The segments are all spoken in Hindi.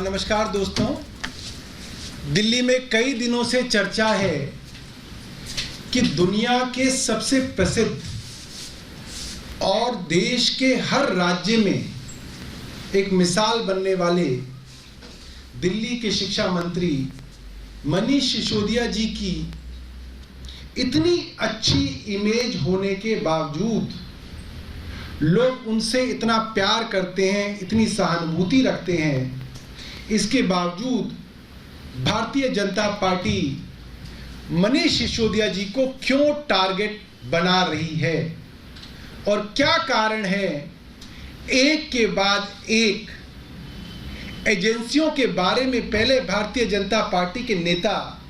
नमस्कार दोस्तों। दिल्ली में कई दिनों से चर्चा है कि दुनिया के सबसे प्रसिद्ध और देश के हर राज्य में एक मिसाल बनने वाले दिल्ली के शिक्षा मंत्री मनीष सिसोदिया जी की इतनी अच्छी इमेज होने के बावजूद लोग उनसे इतना प्यार करते हैं, इतनी सहानुभूति रखते हैं, इसके बावजूद भारतीय जनता पार्टी मनीष सिसोदिया जी को क्यों टारगेट बना रही है और क्या कारण है। एक के बाद एक एजेंसियों के बारे में पहले भारतीय जनता पार्टी के नेता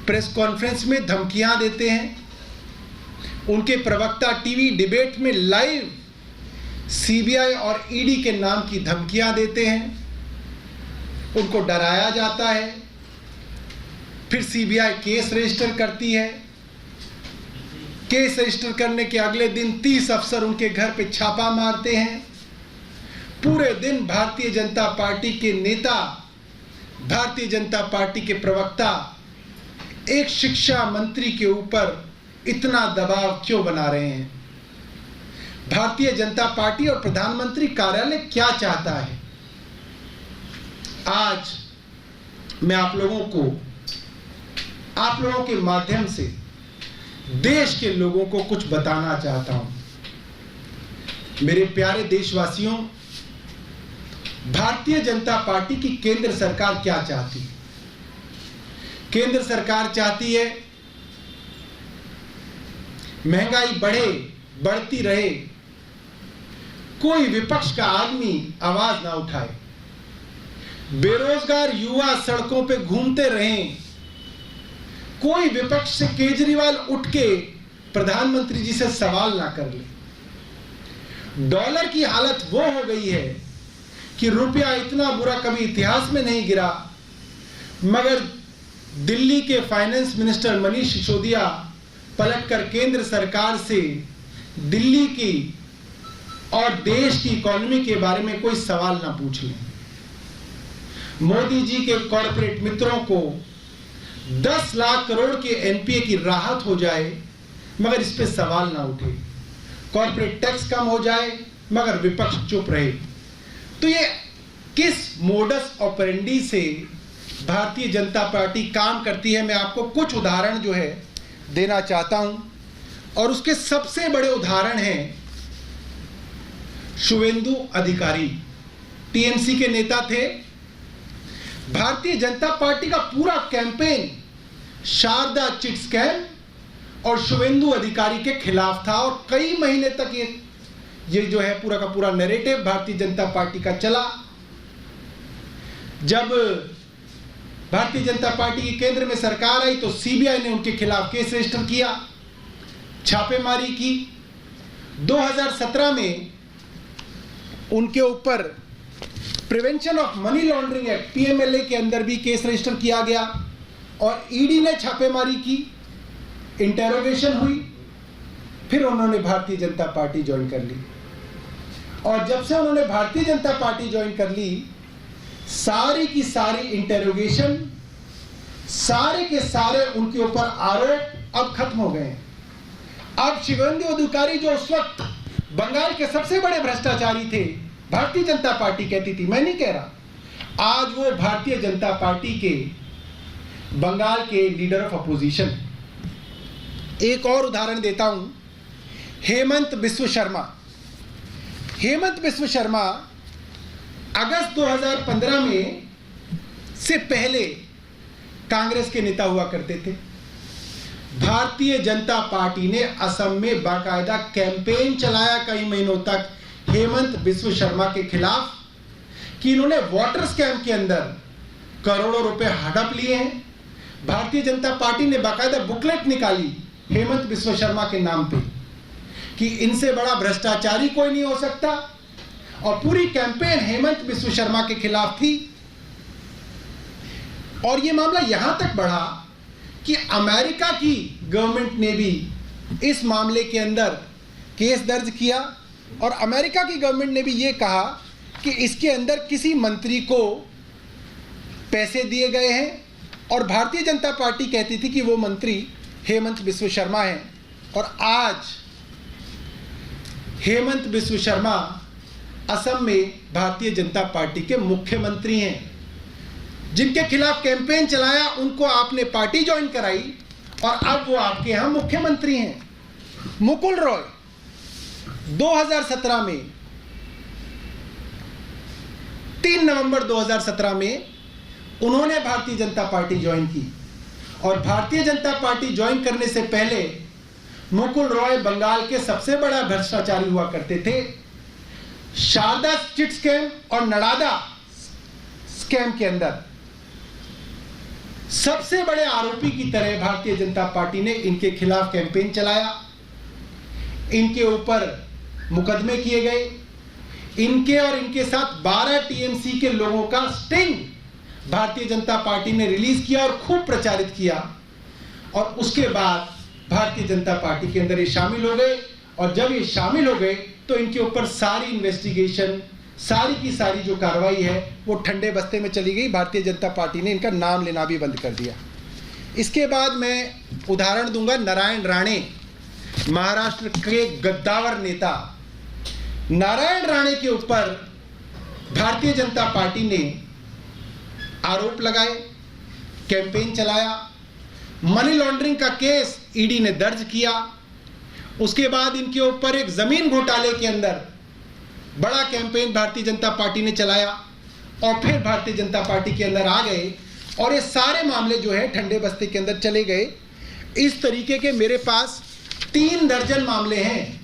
प्रेस कॉन्फ्रेंस में धमकियां देते हैं, उनके प्रवक्ता टीवी डिबेट में लाइव सीबीआई और ईडी के नाम की धमकियां देते हैं, उनको डराया जाता है, फिर सीबीआई केस रजिस्टर करती है। केस रजिस्टर करने के अगले दिन 30 अफसर उनके घर पे छापा मारते हैं। पूरे दिन भारतीय जनता पार्टी के नेता, भारतीय जनता पार्टी के प्रवक्ता एक शिक्षा मंत्री के ऊपर इतना दबाव क्यों बना रहे हैं। भारतीय जनता पार्टी और प्रधानमंत्री कार्यालय क्या चाहता है। आज मैं आप लोगों के माध्यम से देश के लोगों को कुछ बताना चाहता हूं। मेरे प्यारे देशवासियों, भारतीय जनता पार्टी की केंद्र सरकार क्या चाहती है। केंद्र सरकार चाहती है महंगाई बढ़ती रहे, कोई विपक्ष का आदमी आवाज ना उठाए, बेरोजगार युवा सड़कों पे घूमते रहें, कोई विपक्ष से केजरीवाल उठ के प्रधानमंत्री जी से सवाल ना कर ले। डॉलर की हालत वो हो गई है कि रुपया इतना बुरा कभी इतिहास में नहीं गिरा, मगर दिल्ली के फाइनेंस मिनिस्टर मनीष सिसोदिया पलटकर केंद्र सरकार से दिल्ली की और देश की इकोनॉमी के बारे में कोई सवाल ना पूछ लें। मोदी जी के कॉर्पोरेट मित्रों को 10 लाख करोड़ के एनपीए की राहत हो जाए मगर इस पे सवाल ना उठे, कॉर्पोरेट टैक्स कम हो जाए मगर विपक्ष चुप रहे। तो ये किस मोडस ऑपरेंडी से भारतीय जनता पार्टी काम करती है, मैं आपको कुछ उदाहरण जो है देना चाहता हूं। और उसके सबसे बड़े उदाहरण हैं शुवेंदु अधिकारी, टीएमसी के नेता थे। भारतीय जनता पार्टी का पूरा कैंपेन शारदा चिट स्कैम और शुवेंदु अधिकारी के खिलाफ था और कई महीने तक ये जो है पूरा का पूरा नैरेटिव भारतीय जनता पार्टी का चला। जब भारतीय जनता पार्टी की केंद्र में सरकार आई तो सीबीआई ने उनके खिलाफ केस रजिस्टर किया, छापेमारी की। 2017 में उनके ऊपर prevention of money laundering act PMLA के अंदर भी केस रजिस्टर किया गया और ईडी ने छापेमारी की, इंटेरोगेशन हुई, फिर उन्होंने भारतीय जनता पार्टी ज्वाइन कर ली। और जब से उन्होंने भारतीय जनता पार्टी ज्वाइन कर ली, सारी की सारी इंटेरोगेशन, सारे के सारे उनके ऊपर आरोप अब खत्म हो गए। अब शुवेंदु अधिकारी जो उस वक्त बंगाल के सबसे बड़े भ्रष्टाचारी थे, भारतीय जनता पार्टी कहती थी, मैं नहीं कह रहा, आज वो भारतीय जनता पार्टी के बंगाल के लीडर ऑफ अपोजिशन। एक और उदाहरण देता हूं, हेमंत बिस्व शर्मा। हेमंत बिस्व शर्मा अगस्त 2015 में से पहले कांग्रेस के नेता हुआ करते थे। भारतीय जनता पार्टी ने असम में बाकायदा कैंपेन चलाया कई महीनों तक हेमंत बिस्व शर्मा के खिलाफ कि इन्होंने वाटर स्कैम के अंदर करोड़ों रुपए हड़प लिए हैं। भारतीय जनता पार्टी ने बाकायदा बुकलेट निकाली हेमंत बिस्व शर्मा के नाम पे कि इनसे बड़ा भ्रष्टाचारी कोई नहीं हो सकता, और पूरी कैंपेन हेमंत बिस्व शर्मा के खिलाफ थी। और यह मामला यहां तक बढ़ा कि अमेरिका की गवर्नमेंट ने भी इस मामले के अंदर केस दर्ज किया और अमेरिका की गवर्नमेंट ने भी ये कहा कि इसके अंदर किसी मंत्री को पैसे दिए गए हैं और भारतीय जनता पार्टी कहती थी कि वो मंत्री हेमंत बिस्व शर्मा हैं, और आज हेमंत बिस्व शर्मा असम में भारतीय जनता पार्टी के मुख्यमंत्री हैं। जिनके खिलाफ कैंपेन चलाया उनको आपने पार्टी ज्वाइन कराई और अब वो आपके यहां मुख्यमंत्री हैं। मुकुल रॉय 2017 में 3 नवंबर 2017 में उन्होंने भारतीय जनता पार्टी ज्वाइन की, और भारतीय जनता पार्टी ज्वाइन करने से पहले मुकुल रॉय बंगाल के सबसे बड़ा भ्रष्टाचारी हुआ करते थे। शारदा चिट स्कैम और नड़ादा स्कैम के अंदर सबसे बड़े आरोपी की तरह भारतीय जनता पार्टी ने इनके खिलाफ कैंपेन चलाया। इनके ऊपर मुकदमे किए गए। इनके और इनके साथ 12 टीएमसी के लोगों का स्टिंग भारतीय जनता पार्टी ने रिलीज किया और खूब प्रचारित किया, और उसके बाद भारतीय जनता पार्टी के अंदर ये शामिल हो गए। और जब ये शामिल हो गए तो इनके ऊपर सारी इन्वेस्टिगेशन, सारी की सारी जो कार्रवाई है वो ठंडे बस्ते में चली गई। भारतीय जनता पार्टी ने इनका नाम लेना भी बंद कर दिया। इसके बाद मैं उदाहरण दूंगा नारायण राणे, महाराष्ट्र के गद्दावर नेता नारायण राणे के ऊपर भारतीय जनता पार्टी ने आरोप लगाए, कैंपेन चलाया, मनी लॉन्ड्रिंग का केस ईडी ने दर्ज किया। उसके बाद इनके ऊपर एक जमीन घोटाले के अंदर बड़ा कैंपेन भारतीय जनता पार्टी ने चलाया, और फिर भारतीय जनता पार्टी के अंदर आ गए, और ये सारे मामले जो है ठंडे बस्ते के अंदर चले गए। इस तरीके के मेरे पास 3 दर्जन मामले हैं